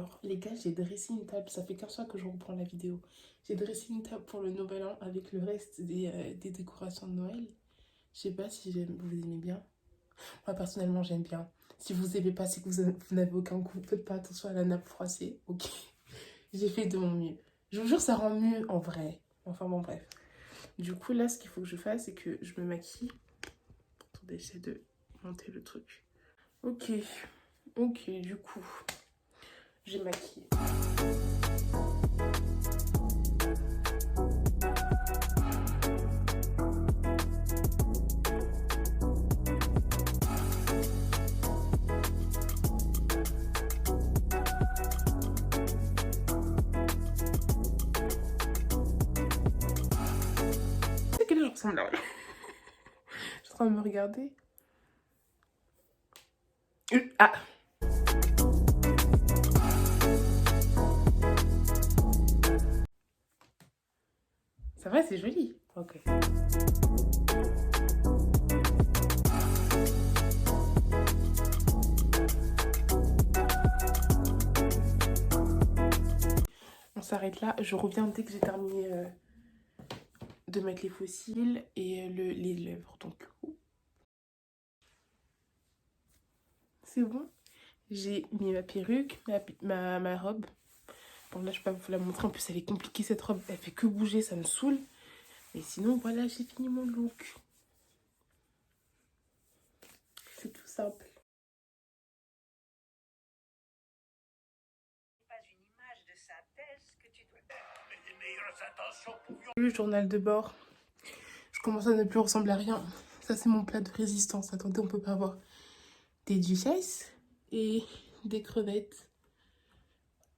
Alors, les gars, j'ai dressé une table. Ça fait 15 fois que je reprends la vidéo. J'ai dressé une table pour le Nouvel An avec le reste des décorations de Noël. Je sais pas si vous aimez bien. Moi, personnellement, j'aime bien. Si vous aimez pas, c'est que vous n'avez aucun goût. Faites pas attention à la nappe froissée, ok? J'ai fait de mon mieux. Je vous jure, ça rend mieux en vrai. Enfin bon, bref. Du coup, là, ce qu'il faut que je fasse, c'est que je me maquille. Attendez, j'essaie de monter le truc. Ok, du coup, j'ai maquillé. Quel jour ressemble là? Je suis en train de me regarder. Ah! Ça va, c'est joli. Ok. On s'arrête là. Je reviens dès que j'ai terminé de mettre les faux cils et les lèvres. Donc, c'est bon. J'ai mis ma perruque, ma robe. Bon, là, je peux pas vous la montrer. En plus, elle est compliquée, cette robe. Elle fait que bouger, ça me saoule. Mais sinon, voilà, j'ai fini mon look. C'est tout simple. Le journal de bord. Je commence à ne plus ressembler à rien. Ça, c'est mon plat de résistance. Attendez, on peut pas avoir des duchesses et des crevettes.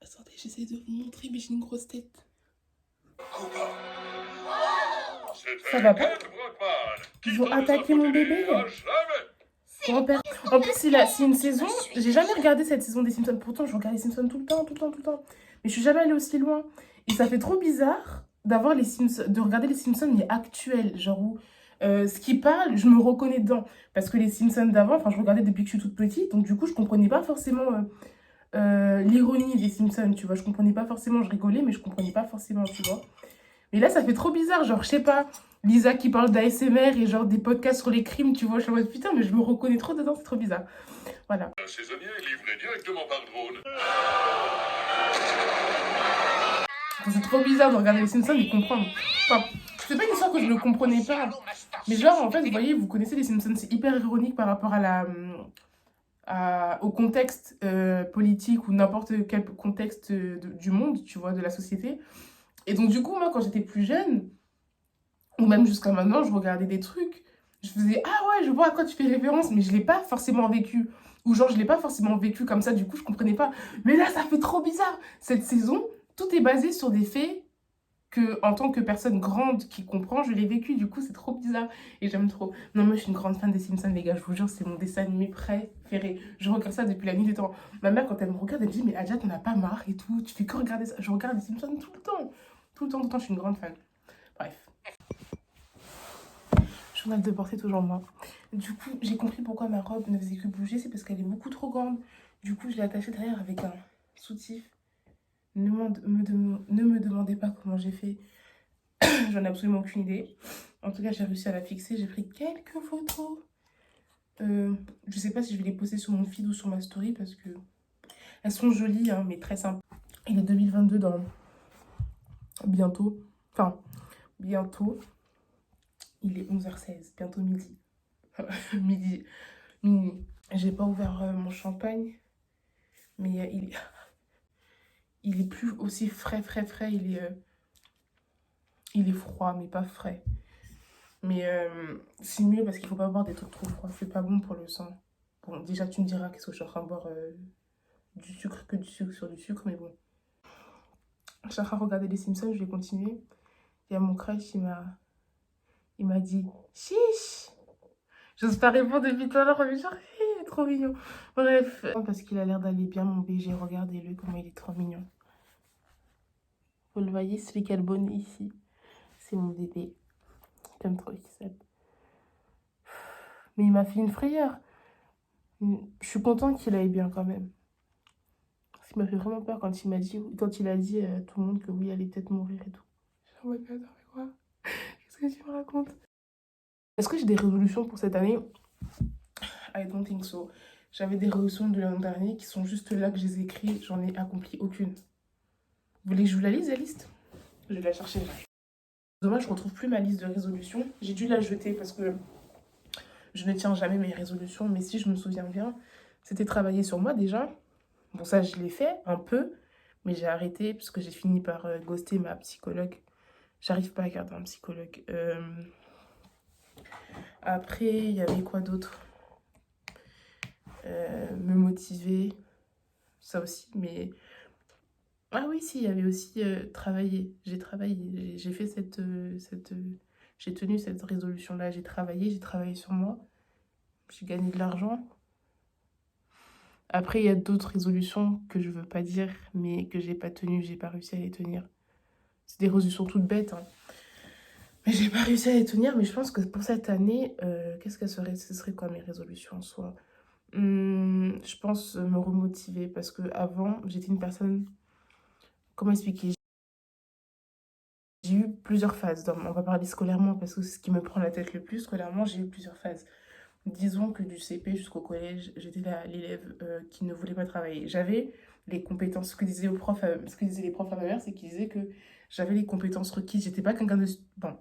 Attendez, j'essaie de vous montrer, mais j'ai une grosse tête. Ça va pas? Ils ont attaqué mon bébé. Grand-père. En plus, c'est une saison. J'ai jamais regardé cette saison des Simpsons. Pourtant, je regarde les Simpsons tout le temps, tout le temps, tout le temps. Mais je suis jamais allée aussi loin. Et ça fait trop bizarre d'avoir les Simpsons, de regarder les Simpsons, mais actuels. Genre où ce qui parle, je me reconnais dedans. Parce que les Simpsons d'avant, enfin, je regardais depuis que je suis toute petite. Donc, du coup, je comprenais pas forcément l'ironie des Simpsons, tu vois. Je comprenais pas forcément, je rigolais, mais je comprenais pas forcément, tu vois. Mais là, ça fait trop bizarre. Genre, je sais pas, Lisa qui parle d'ASMR et genre des podcasts sur les crimes, tu vois. Je suis en mode putain, mais je me reconnais trop dedans, c'est trop bizarre. Voilà. Un saisonnier est livré directement par drone. C'est trop bizarre de regarder les Simpsons et comprendre. Enfin, c'est pas une histoire que je ne comprenais pas. Mais genre, en fait, vous voyez, vous connaissez les Simpsons, c'est hyper ironique par rapport à au contexte politique ou n'importe quel contexte du monde, tu vois, de la société. Et donc, du coup, moi, quand j'étais plus jeune, ou même jusqu'à maintenant, je regardais des trucs. Je faisais, ah ouais, je vois à quoi tu fais référence, mais je l'ai pas forcément vécu. Ou genre, je l'ai pas forcément vécu comme ça, du coup, je comprenais pas. Mais là, ça fait trop bizarre. Cette saison, tout est basé sur des faits que, en tant que personne grande qui comprend, je l'ai vécu. Du coup, c'est trop bizarre. Et j'aime trop. Non, moi, je suis une grande fan des Simpsons, les gars. Je vous jure, c'est mon dessin animé préféré. Je regarde ça depuis la nuit des temps. Ma mère, quand elle me regarde, elle me dit, mais Adja, t'en as pas marre et tout. Tu fais que regarder ça. Je regarde les Simpsons tout le temps. Tout le temps, tout le temps. Je suis une grande fan. Bref. Journal de bord, c'est toujours moi. Du coup, j'ai compris pourquoi ma robe ne faisait que bouger. C'est parce qu'elle est beaucoup trop grande. Du coup, je l'ai attachée derrière avec un soutif. Ne me demandez pas comment j'ai fait. J'en ai absolument aucune idée. En tout cas, j'ai réussi à la fixer. J'ai pris quelques photos. Je sais pas si je vais les poster sur mon feed ou sur ma story parce que elles sont jolies, hein, mais très simples. Il est 2022 dans bientôt. Enfin, bientôt. Il est 11h16, bientôt midi. Midi. Minuit. J'ai pas ouvert mon champagne, mais il est plus aussi frais. Il est froid, mais pas frais. Mais c'est mieux parce qu'il faut pas boire des trucs trop froids. C'est pas bon pour le sang. Bon, déjà, tu me diras qu'est-ce que je suis en train de boire du sucre que du sucre sur du sucre, mais bon. Je suis en train de regarder les Simpsons, je vais continuer. Il y a mon crush, il m'a dit chiche. J'ose pas répondre depuis tout à l'heure, mais genre, il est trop mignon. Bref, parce qu'il a l'air d'aller bien, mon BG. Regardez-le, comment il est trop mignon. Vous le voyez, celui qui a le bonnet ici. C'est mon bébé. J'aime trop Gisèle. Mais il m'a fait une frayeur. Je suis contente qu'il aille bien quand même. Il m'a fait vraiment peur quand il a dit à tout le monde que oui, elle allait peut-être mourir et tout. Je me dis, attends, mais quoi? Qu'est-ce que tu me racontes? Est-ce que j'ai des résolutions pour cette année? I don't think so. J'avais des résolutions de l'an dernier qui sont juste là que je les ai écrites. J'en ai accompli aucune. Vous voulez que je vous la lise, la liste? Je vais la chercher. Dommage, je retrouve plus ma liste de résolutions. J'ai dû la jeter parce que je ne tiens jamais mes résolutions. Mais si je me souviens bien, c'était travailler sur moi déjà. Bon, ça, je l'ai fait un peu. Mais j'ai arrêté parce que j'ai fini par ghoster ma psychologue. J'arrive pas à garder un psychologue. Après, il y avait quoi d'autre? Me motiver. Ça aussi, mais... Ah oui, si, il y avait aussi travailler. J'ai travaillé. J'ai fait j'ai tenu cette résolution-là. J'ai travaillé sur moi. J'ai gagné de l'argent. Après, il y a d'autres résolutions que je veux pas dire, mais que j'ai pas tenues, j'ai pas réussi à les tenir. C'est des résolutions toutes bêtes, hein. Mais j'ai pas réussi à les tenir, mais je pense que pour cette année, qu'est-ce qu'elle serait, ce serait quoi mes résolutions en soi? Je pense me remotiver parce que avant j'étais une personne, comment expliquer? J'ai eu plusieurs phases. On va parler scolairement parce que c'est ce qui me prend la tête le plus. Scolairement, j'ai eu plusieurs phases. Disons que du CP jusqu'au collège, j'étais l'élève qui ne voulait pas travailler. J'avais les compétences, ce que disaient les profs à ma mère, c'est qu'ils disaient que j'avais les compétences requises. J'étais pas quelqu'un de... Bon,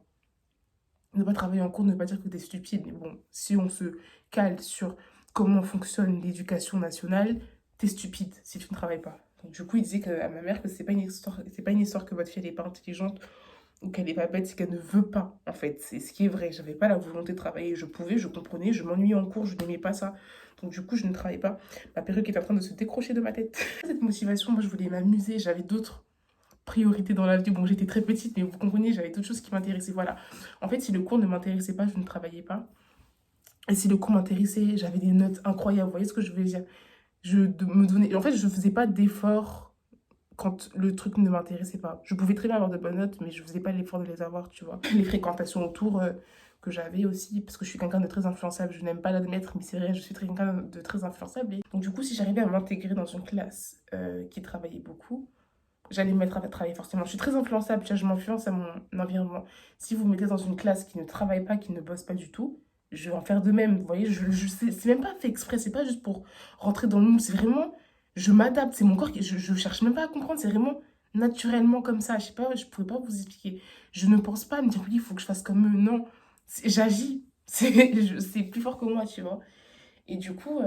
ne pas travailler en cours ne veut pas dire que t'es stupide. Mais bon, si on se cale sur comment fonctionne l'éducation nationale, t'es stupide si tu ne travailles pas. Donc, du coup, il disait à ma mère que c'est pas une histoire que votre fille n'est pas intelligente ou qu'elle est pas bête, c'est qu'elle ne veut pas, en fait. C'est ce qui est vrai. J'avais pas la volonté de travailler. Je pouvais, je comprenais, je m'ennuyais en cours, je n'aimais pas ça. Donc, du coup, je ne travaillais pas. Ma perruque est en train de se décrocher de ma tête. Cette motivation, moi, je voulais m'amuser. J'avais d'autres priorités dans la vie. Bon, j'étais très petite, mais vous comprenez, j'avais d'autres choses qui m'intéressaient. Voilà. En fait, si le cours ne m'intéressait pas, je ne travaillais pas. Et si le cours m'intéressait, j'avais des notes incroyables. Vous voyez ce que je veux dire? Me donnais... En fait, je faisais pas d'efforts quand le truc ne m'intéressait pas. Je pouvais très bien avoir de bonnes notes, mais je faisais pas l'effort de les avoir, tu vois. Les fréquentations autour que j'avais aussi, parce que je suis quelqu'un de très influençable, je n'aime pas l'admettre, mais c'est vrai, je suis quelqu'un de très influençable. Et... Donc du coup, si j'arrivais à m'intégrer dans une classe qui travaillait beaucoup, j'allais me mettre à travailler forcément. Je suis très influençable, tu vois, je m'influence à mon environnement. Si vous me mettez dans une classe qui ne travaille pas, qui ne bosse pas du tout, je vais en faire de même. Vous voyez, c'est même pas fait exprès, c'est pas juste pour rentrer dans le moule, c'est vraiment, je m'adapte, c'est mon corps qui, je cherche même pas à comprendre, c'est vraiment naturellement comme ça. Je sais pas, je pourrais pas vous expliquer. Je ne pense pas à me dire, oui, il faut que je fasse comme eux. Non, j'agis, c'est plus fort que moi, tu vois. Et du coup,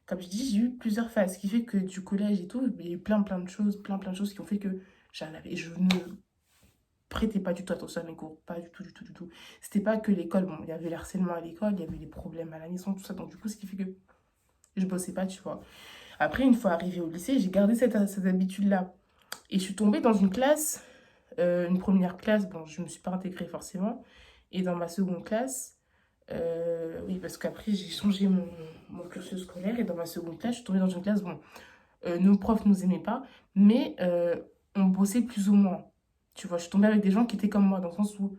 comme je dis, j'ai eu plusieurs phases, ce qui fait que du collège et tout, il y a eu plein de choses, plein de choses qui ont fait que je ne prêtais pas du tout attention à mes cours, pas du tout, du tout, du tout. C'était pas que l'école, bon, il y avait le harcèlement à l'école, il y avait les problèmes à la maison, tout ça, donc du coup, ce qui fait que je bossais pas, tu vois. Après, une fois arrivée au lycée, j'ai gardé cette habitude-là. Et je suis tombée dans une classe, une première classe, bon, je me suis pas intégrée forcément, et dans ma seconde classe, oui, parce qu'après, j'ai changé mon cursus scolaire et dans ma seconde classe, je suis tombée dans une classe, bon, nos profs nous aimaient pas, mais on bossait plus ou moins. Tu vois, je suis tombée avec des gens qui étaient comme moi, dans le sens où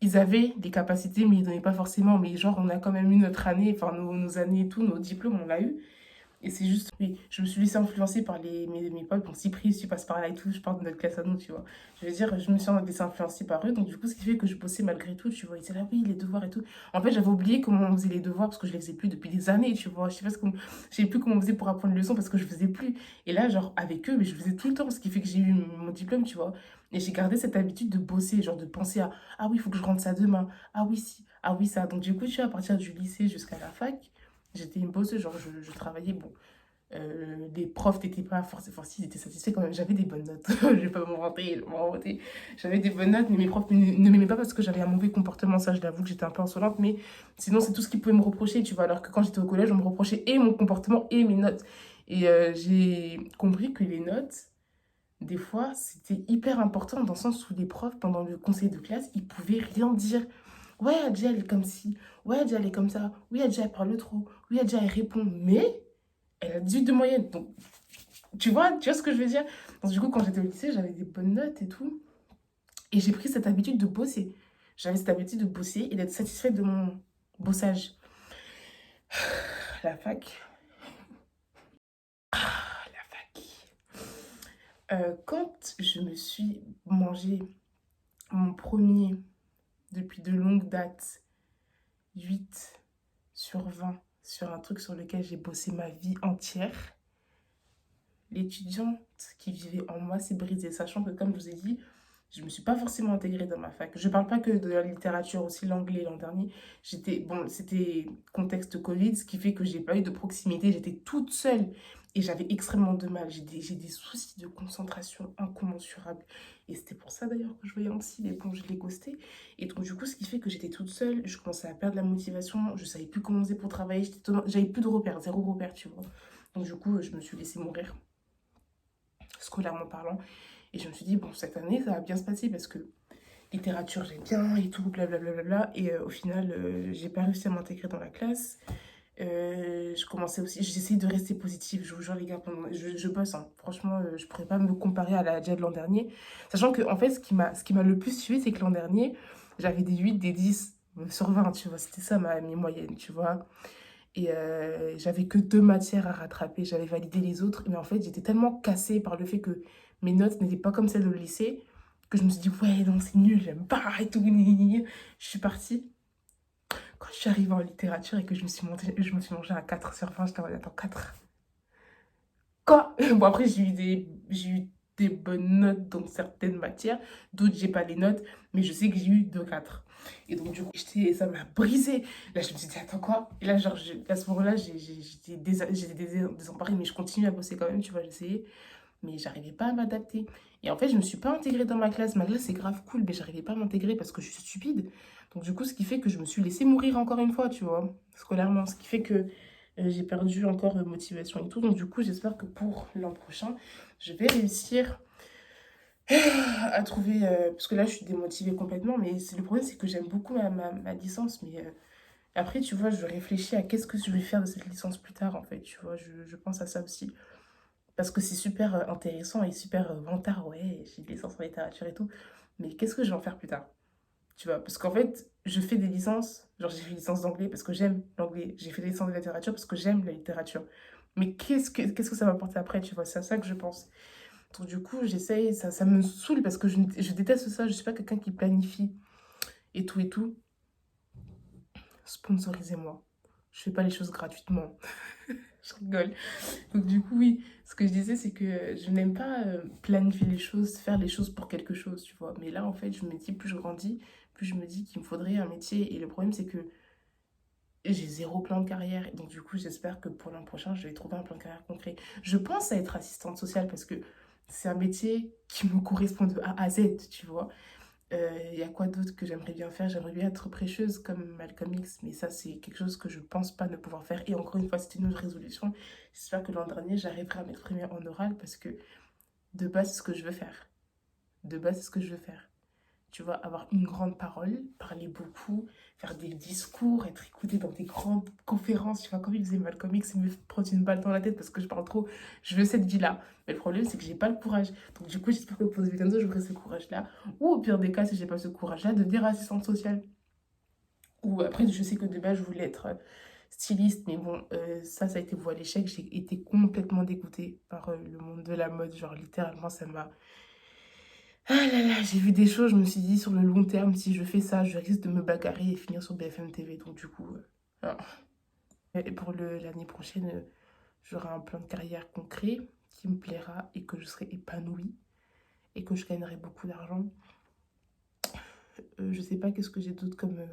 ils avaient des capacités, mais ils donnaient pas forcément. Mais genre, on a quand même eu notre année, enfin, nos années et tout, nos diplômes, on l'a eu. Et c'est juste, oui, je me suis laissée influencer par mes potes. Bon, Cyprien, si tu passes par là et tout, je parle de notre classe à nous, tu vois. Je veux dire, je me suis laissée influencer par eux. Donc, du coup, ce qui fait que je bossais malgré tout, tu vois. Ils disaient là, oui, les devoirs et tout. En fait, j'avais oublié comment on faisait les devoirs parce que je les faisais plus depuis des années, tu vois. Je sais plus comment on faisait pour apprendre les leçons parce que je faisais plus. Et là, genre, avec eux, mais je faisais tout le temps, ce qui fait que j'ai eu mon diplôme, tu vois. Et j'ai gardé cette habitude de bosser, genre de penser à, ah oui, il faut que je rentre ça demain. Ah oui, si. Ah oui, ça. Donc, du coup, tu vois, à partir du lycée jusqu'à la fac, j'étais une bosseuse, genre, je travaillais, bon. Les profs n'étaient pas forcément, ils étaient satisfaits quand même. J'avais des bonnes notes. Je vais pas m'en vanter. J'avais des bonnes notes, mais mes profs ne m'aimaient pas parce que j'avais un mauvais comportement. Ça, je l'avoue que j'étais un peu insolente, mais sinon, c'est tout ce qu'ils pouvaient me reprocher, tu vois. Alors que quand j'étais au collège, on me reprochait et mon comportement et mes notes. Et j'ai compris que les notes, des fois, c'était hyper important dans le sens où les profs, pendant le conseil de classe, ils pouvaient rien dire. Ouais, Adja, elle est comme ci. Ouais, Adja, elle est comme ça. Oui, Adja, elle parle trop. Oui, Adja, elle répond. Mais elle a 18 de moyenne. Donc, tu vois ce que je veux dire? Donc, du coup, quand j'étais au lycée, j'avais des bonnes notes et tout. Et j'ai pris cette habitude de bosser. J'avais cette habitude de bosser et d'être satisfaite de mon bossage. La fac. Quand je me suis mangé mon premier, depuis de longues dates, 8/20 sur un truc sur lequel j'ai bossé ma vie entière, l'étudiante qui vivait en moi s'est brisée, sachant que, comme je vous ai dit, je me suis pas forcément intégrée dans ma fac. Je parle pas que de la littérature, aussi l'anglais l'an dernier. Bon, c'était contexte Covid, ce qui fait que j'ai pas eu de proximité, j'étais toute seule et j'avais extrêmement de mal. J'ai des soucis de concentration incommensurables. Et c'était pour ça d'ailleurs que je voyais un psy, mais bon, je l'ai ghosté. Et donc, du coup, ce qui fait que j'étais toute seule, je commençais à perdre la motivation, je savais plus comment on faisait pour travailler, j'avais plus de repères, zéro repère, tu vois. Donc, du coup, je me suis laissée mourir, scolairement parlant. Et je me suis dit, bon, cette année, ça va bien se passer parce que littérature, j'aime bien et tout, blablabla. Et au final, j'ai pas réussi à m'intégrer dans la classe. Je commençais aussi, j'essayais de rester positive. Je vous jure, les gars, je bosse, hein. Franchement, je pourrais pas me comparer à la Jade de l'an dernier. Sachant que, en fait, ce qui m'a le plus suivi, c'est que l'an dernier, j'avais des 8 des 10 sur 20, tu vois. C'était ça mes moyennes, tu vois. Et j'avais que 2 matières à rattraper. J'avais validé les autres. Mais en fait, j'étais tellement cassée par le fait que mes notes n'étaient pas comme celles au lycée que je me suis dit, ouais, non, c'est nul, j'aime pas et tout. Gna, gna, gna. Je suis partie. Quand je suis arrivée en littérature et que je me suis mangée un 4/20, j'étais en mode, attends, 4. Quoi? Bon, après, j'ai eu des bonnes notes dans certaines matières, d'autres, j'ai pas les notes, mais je sais que j'ai eu 2/4. Et donc, du coup, ça m'a brisé. Là, je me suis dit, attends, quoi? Et là, genre, à ce moment-là, j'étais désemparée, mais je continue à bosser quand même, tu vois, j'essayais. Mais j'arrivais pas à m'adapter. Et en fait, je me suis pas intégrée dans ma classe. Ma classe, c'est grave cool, mais j'arrivais pas à m'intégrer parce que je suis stupide. Donc, du coup, ce qui fait que je me suis laissée mourir encore une fois, tu vois, scolairement. Ce qui fait que j'ai perdu encore motivation et tout. Donc, du coup, j'espère que pour l'an prochain, je vais réussir à trouver. Parce que là, je suis démotivée complètement. Mais le problème, c'est que j'aime beaucoup ma licence. Mais après, tu vois, je réfléchis à qu'est-ce que je vais faire de cette licence plus tard, en fait. Tu vois, je pense à ça aussi. Parce que c'est super intéressant et super vantard, ouais, j'ai une licence en littérature et tout. Mais qu'est-ce que je vais en faire plus tard? Tu vois, parce qu'en fait, je fais des licences, genre j'ai fait une licence d'anglais parce que j'aime l'anglais, j'ai fait des licences de littérature parce que j'aime la littérature. Mais qu'est-ce que ça va apporter après, tu vois, c'est à ça que je pense. Donc du coup, j'essaye, ça me saoule parce que je déteste ça, je suis pas quelqu'un qui planifie et tout et tout. Sponsorisez-moi. Je fais pas les choses gratuitement. Je rigole. Donc du coup, oui, ce que je disais, c'est que je n'aime pas planifier les choses, faire les choses pour quelque chose, tu vois. Mais là, en fait, je me dis, plus je grandis, plus je me dis qu'il me faudrait un métier. Et le problème, c'est que j'ai zéro plan de carrière. Et donc du coup, j'espère que pour l'an prochain, je vais trouver un plan de carrière concret. Je pense à être assistante sociale parce que c'est un métier qui me correspond de A à Z, tu vois. Il y a quoi d'autre que j'aimerais bien faire? J'aimerais bien être prêcheuse comme Malcolm X, mais ça, c'est quelque chose que je pense pas ne pouvoir faire. Et encore une fois, c'était une autre résolution. J'espère que l'an dernier, j'arriverai à m'exprimer en oral parce que de base, c'est ce que je veux faire. De base, c'est ce que je veux faire. Tu vois, avoir une grande parole, parler beaucoup, faire des discours, être écouté dans des grandes conférences. Tu vois, comme il faisait Malcolm X, me prendre une balle dans la tête parce que je parle trop. Je veux cette vie-là. Mais le problème, c'est que j'ai pas le courage. Donc, du coup, j'espère que pour 2022, j'aurai ce courage-là. Ou au pire des cas, si j'ai pas ce courage-là, de devenir assistante sociale. Ou après, je sais que de base, je voulais être styliste, mais bon, ça a été voué à l'échec. J'ai été complètement dégoûtée par le monde de la mode. Genre, littéralement, ça m'a. Ah là là, j'ai vu des choses, je me suis dit sur le long terme, si je fais ça, je risque de me bagarrer et finir sur BFM TV. Donc du coup, ah. Et pour l'année prochaine, j'aurai un plan de carrière concret qui me plaira et que je serai épanouie et que je gagnerai beaucoup d'argent. Je sais pas qu'est-ce que j'ai d'autre comme...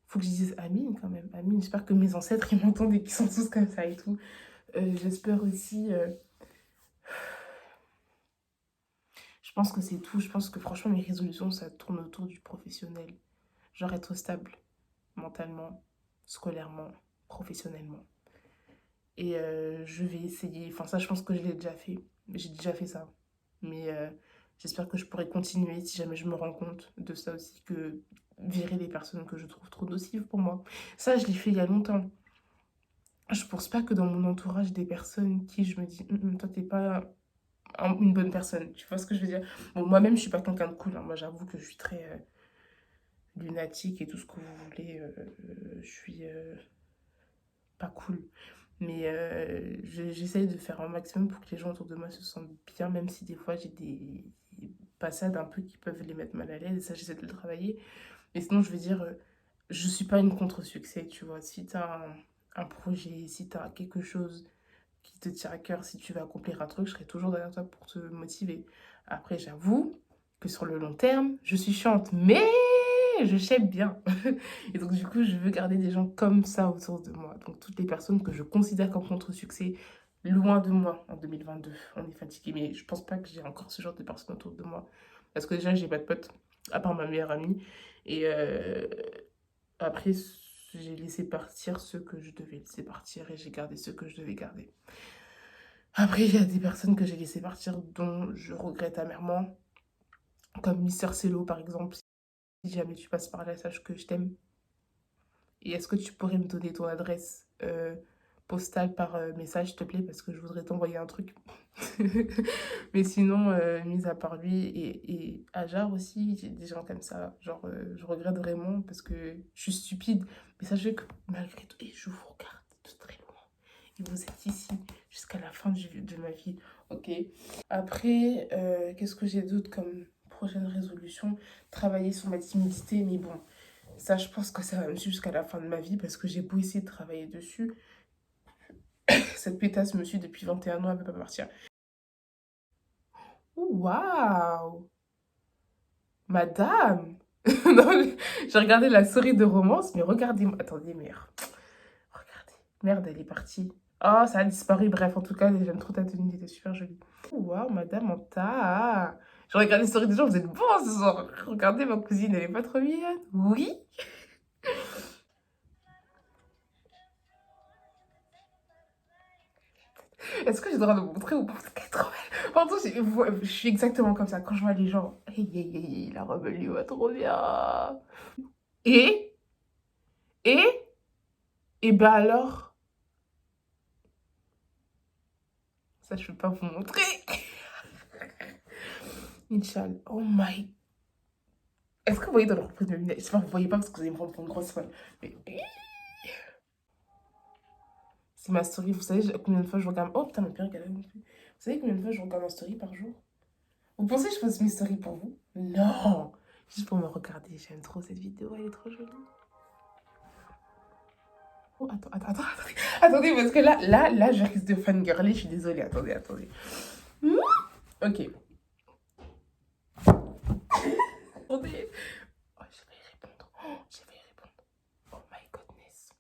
Faut que je dise Amine quand même. Amine, j'espère que mes ancêtres, ils m'entendent et qu'ils sont tous comme ça et tout. J'espère aussi... Je pense que c'est tout. Je pense que franchement, mes résolutions, ça tourne autour du professionnel. Genre être stable mentalement, scolairement, professionnellement. Et je vais essayer, enfin ça je pense que je l'ai déjà fait, j'ai déjà fait ça. Mais j'espère que je pourrai continuer si jamais je me rends compte de ça aussi, que virer les personnes que je trouve trop nocives pour moi. Ça je l'ai fait il y a longtemps. Je pense pas que dans mon entourage des personnes qui je me dis toi t'es pas une bonne personne, tu vois ce que je veux dire. Bon, moi-même je suis pas quelqu'un de cool, hein. Moi j'avoue que je suis très lunatique et tout ce que vous voulez, je suis pas cool. Mais j'essaye de faire un maximum pour que les gens autour de moi se sentent bien, même si des fois j'ai des passades un peu qui peuvent les mettre mal à l'aise. Et ça, j'essaie de le travailler. Mais sinon, je veux dire, je suis pas une contre-succès, tu vois. Si tu as un projet, si tu as quelque chose qui te tient à cœur, si tu veux accomplir un truc, je serai toujours derrière toi pour te motiver. Après, j'avoue que sur le long terme, je suis chiante, mais je shape bien. Et donc, du coup, je veux garder des gens comme ça autour de moi. Donc, toutes les personnes que je considère comme contre-succès, loin de moi en 2022. On est fatigué, mais je pense pas que j'ai encore ce genre de personnes autour de moi. Parce que déjà, j'ai pas de potes, à part ma meilleure amie. Et après, j'ai laissé partir ceux que je devais laisser partir et j'ai gardé ceux que je devais garder. Après, il y a des personnes que j'ai laissé partir dont je regrette amèrement, comme Mister Cello par exemple. Si jamais tu passes par là, sache que je t'aime. Et est-ce que tu pourrais me donner ton adresse postale par message, s'il te plaît, parce que je voudrais t'envoyer un truc. Mais sinon, mis à part lui et Ajar aussi, j'ai des gens comme ça. Genre, je regrette vraiment parce que je suis stupide. Mais sachez que malgré tout, et je vous regarde de très loin. Et vous êtes ici jusqu'à la fin de ma vie. Ok. Après, qu'est-ce que j'ai d'autre comme prochaine résolution? Travailler sur ma timidité, mais bon. Ça, je pense que ça va me suivre jusqu'à la fin de ma vie parce que j'ai beau essayer de travailler dessus. Cette pétasse me suit depuis 21 ans, elle ne peut pas partir. Waouh! Madame! Non, j'ai regardé la série de romance, mais regardez-moi. Attendez, merde. Regardez. Merde, elle est partie. Oh, ça a disparu. Bref, en tout cas, j'aime trop ta tenue, elle était super jolie. Waouh, madame, en tas. Je regarde les stories des gens, vous êtes bons ce soir. Regardez, ma cousine, elle est pas trop mignonne. Oui? Est-ce que j'ai le droit de vous montrer ou pas? Parce qu'elle est trop belle. Pardon, je suis exactement comme ça. Quand je vois les gens, la robe, elle lui va trop bien. Et, et, et ben alors, ça, je peux pas vous montrer. Inch'Allah. Oh my. Est-ce que vous voyez dans leur prise de lunettes? J'espère que vous voyez pas parce que vous allez me prendre pour une grosse folle. Mais c'est ma story. Vous savez combien de fois je regarde. Oh putain, ma perruque, elle a non plus. Vous savez combien de fois je regarde ma story par jour? Vous pensez que je poste mes stories pour vous? Non. Juste pour me regarder. J'aime trop cette vidéo. Elle est trop jolie. Oh, attendez, parce que là, je risque de fangirler, je suis désolée, attendez. Ok. Attendez. Oh, je vais y répondre. Oh my goodness.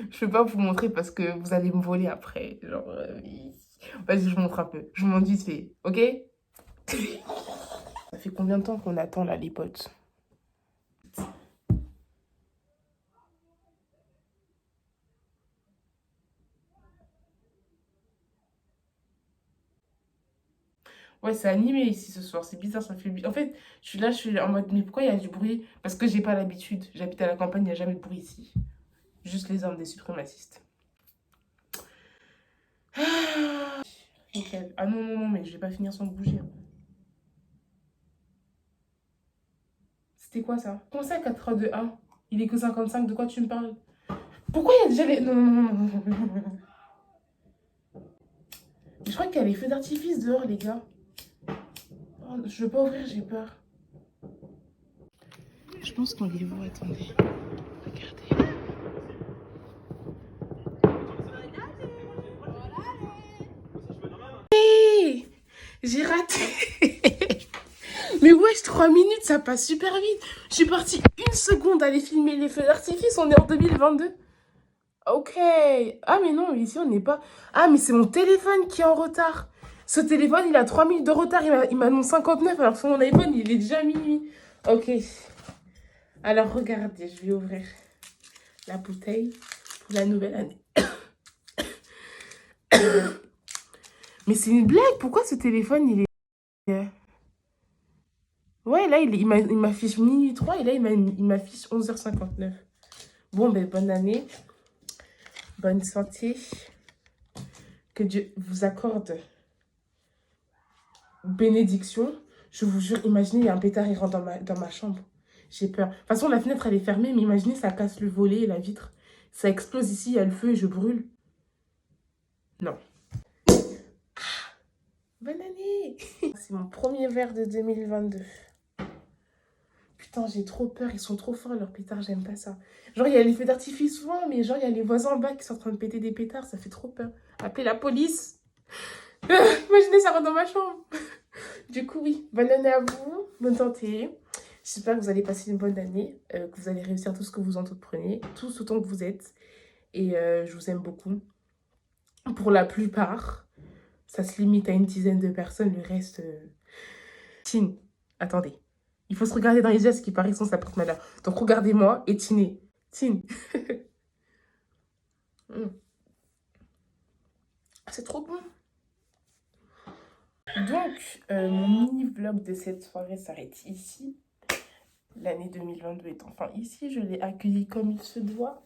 Je peux pas vous montrer parce que vous allez me voler après. Genre, vas-y, je vous montre un peu. Je vous montre vite fait, ok? Ça fait combien de temps qu'on attend là, les potes? Ouais, c'est animé ici ce soir, c'est bizarre, ça fait... En fait, je suis en mode, mais pourquoi il y a du bruit? Parce que j'ai pas l'habitude. J'habite à la campagne, il n'y a jamais de bruit ici. Juste les hommes des suprémacistes. Nickel. Ah non, mais je vais pas finir sans bouger. C'était quoi ça? Comment ça, 4 3 2 1? Il est que 55, de quoi tu me parles? Pourquoi il y a déjà les... Non. Je crois qu'il y a les feux d'artifice dehors, les gars. Oh, je veux pas ouvrir, j'ai peur. Je pense qu'on les voit, attendez. Regardez. Hey, j'ai raté. Mais wesh, 3 minutes, ça passe super vite. Je suis partie 1 seconde aller filmer les feux d'artifice, on est en 2022. Ok. Ah mais non, ici on n'est pas... Ah mais c'est mon téléphone qui est en retard. Ce téléphone, il a 3 minutes de retard, il m'annonce 59 alors que sur mon iPhone, il est déjà minuit. Ok. Alors regardez, je vais ouvrir la bouteille pour la nouvelle année. Mais c'est une blague, pourquoi ce téléphone, il est... Ouais, là, il m'affiche minuit 3 et là, il m'affiche 11h59. Bon, ben, bonne année, bonne santé, que Dieu vous accorde bénédiction. Je vous jure, imaginez, il y a un pétard, il rentre dans ma chambre. J'ai peur. De toute façon, la fenêtre, elle est fermée, mais imaginez, ça casse le volet et la vitre. Ça explose ici, il y a le feu et je brûle. Non. Bonne année. C'est mon premier verre de 2022. Putain, j'ai trop peur, ils sont trop forts leurs pétards, j'aime pas ça. Genre, il y a les feux d'artifice souvent, mais genre, il y a les voisins en bas qui sont en train de péter des pétards, ça fait trop peur. Appelez la police. Imaginez, ça rentre dans ma chambre. Du coup, oui, bonne année à vous, bonne santé. J'espère que vous allez passer une bonne année, que vous allez réussir tout ce que vous entreprenez, tous autant que vous êtes. Et je vous aime beaucoup. Pour la plupart, ça se limite à une dizaine de personnes, le reste... Tine, attendez. Il faut se regarder dans les yeux, ce qui paraît, sinon ça porte malheur. Donc regardez-moi et tinez. Tine. C'est trop bon. Donc, mon mini-vlog de cette soirée s'arrête ici. L'année 2022 est enfin ici. Je l'ai accueilli comme il se doit.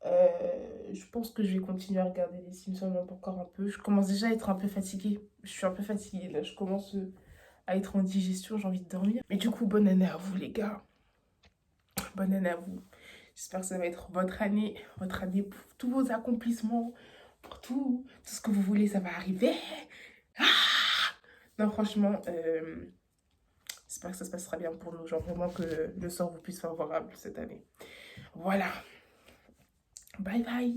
Je pense que je vais continuer à regarder les Simpsons encore un peu. Je commence déjà à être un peu fatiguée. Je suis un peu fatiguée là. Je commence à être en digestion. J'ai envie de dormir. Mais du coup, bonne année à vous les gars. Bonne année à vous. J'espère que ça va être votre année pour tous vos accomplissements, pour tout ce que vous voulez, ça va arriver. Ah non, franchement, j'espère que ça se passera bien pour nous. Genre vraiment que le sort vous puisse favorable cette année. Voilà. Bye bye.